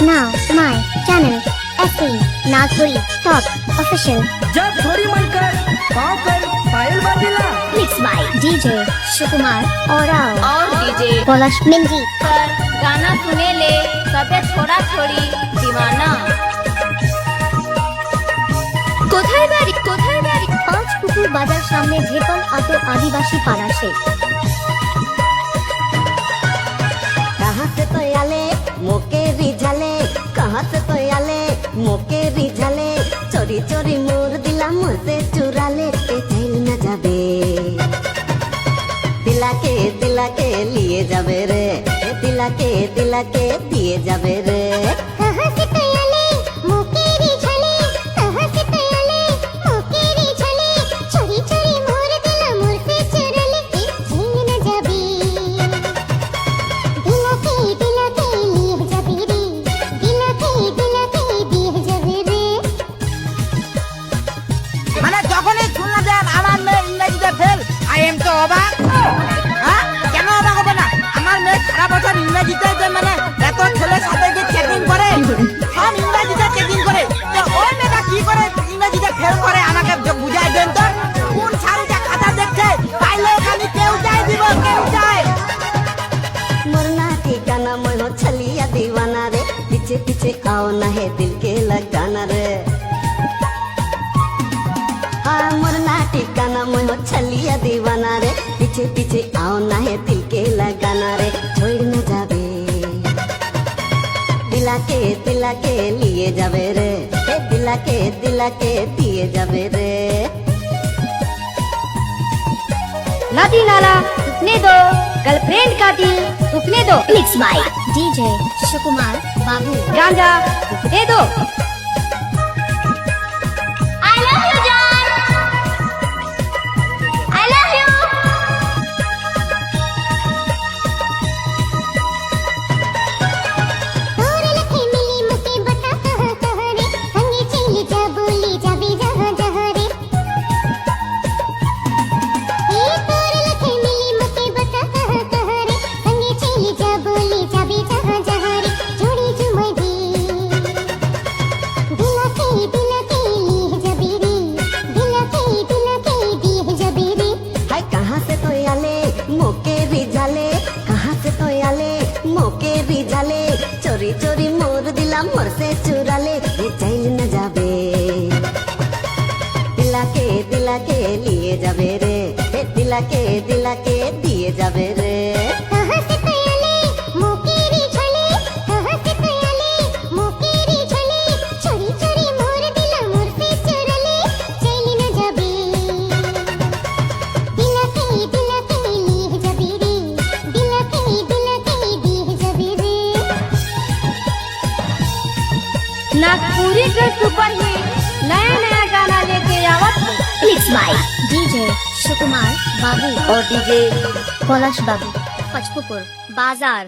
now my channel SC Nagpuri Top Official. जब थोड़ी मन कर पाँव कर पायल बांधिला। Mixed by DJ Shukumar Orao और डीजे Polash Minji. पर गाना सुने ले सबे थोड़ा थोड़ी दीवाना। কোথায় বাড়ি কোথায় বাড়ি পাঁচ পুকুর বাজার সামনে ঝেপন আতো আদিবাসী পাড়া সে कहाँ से तो आले मोके रिझाले कहाँ से तो आले मोके रिझाले चोरी चोरी मोर दिला मुझसे चुराले ए चैल न जाबे दिला के लिए जाबे रे ए दिला के दिए जाबे रे कहाँ से तो आले मोके रिझाले कहाँ से तो आले मोके रिझाले चोरी चोरी मोर दिला मोर से चुराले ए चैल न जाबे दिला के लिए जाबे रे दिला के দিয়ে যাবে রে মানে যখনই শুনলাম যে আমার মেয়ে ইংরেজিতে ফেল আই এম তো অবাক। হ্যাঁ কেন অবাক হবে না? আমার মেয়ে সারা বছর ইংরেজিতে যে মানে এত ছেলের সাথে যে চেকিং করে সব ইংরেজিতে চেকিং করে তো ওই মেয়েটা কি করে ইংরেজিতে ফেল করে আমাকে বুঝাই দেন তো। কোন শাড়িটা খাতা দেখছে পাইলে খালি কেউ যাই দিব কেউ যায়। मरना ठिकाना मैं हो छलिया दीवाना रे पीछे पीछे आओ ना है दिल के लगाना रे हाँ मरना ठिकाना मैं हो छलिया दीवाना रे पीछे पीछे आओ ना है दिल के लगाना रे छोड़ न जाबे दिला के लिए जाबे रे हे दिला के दिए जाबे रे नदी नाला टूटने दो गर्लफ्रेंड का दिल टूटने दो Mixed by DJ Shukumar Babu. गांजा टूटने दो I love you, John. I love you. तोरे लखे मिली मुके बता कहाँ कहाँ रे संगे चली जा बोली जाबे जहाँ जहाँ रे ये तोरे लखे मिली मुके बता कहाँ कहाँ रे संगे चली जा बोली जाबे जहाँ जहाँ रे जोड़ी जुमाई दी दिला के लिए जाबे रे दिला के दिए जाबे रे हाय कहाँ से तो आले मोके रिझाले कहाँ से तो आले मोके रिझाले चोरी चोरी मोर दिला मोर से चुराले ये चैल न जाबे दिला के लिए जाबे रे हे दिला के दिए जाबे रे कहाँ से तो आले मोके रिझाले कहाँ से तो आले मोके रिझाले चोरी चोरी मोर दिला मोर से चुराले चैल न जाबे दिला के लिए जाबे रे दिला के दिए जाबे रे नागपुरी का सुपर हिट नया नया गाना लेके आवत है। Mixed by DJ Shukumar Babu और DJ Polash Babu Pachpupur Bazar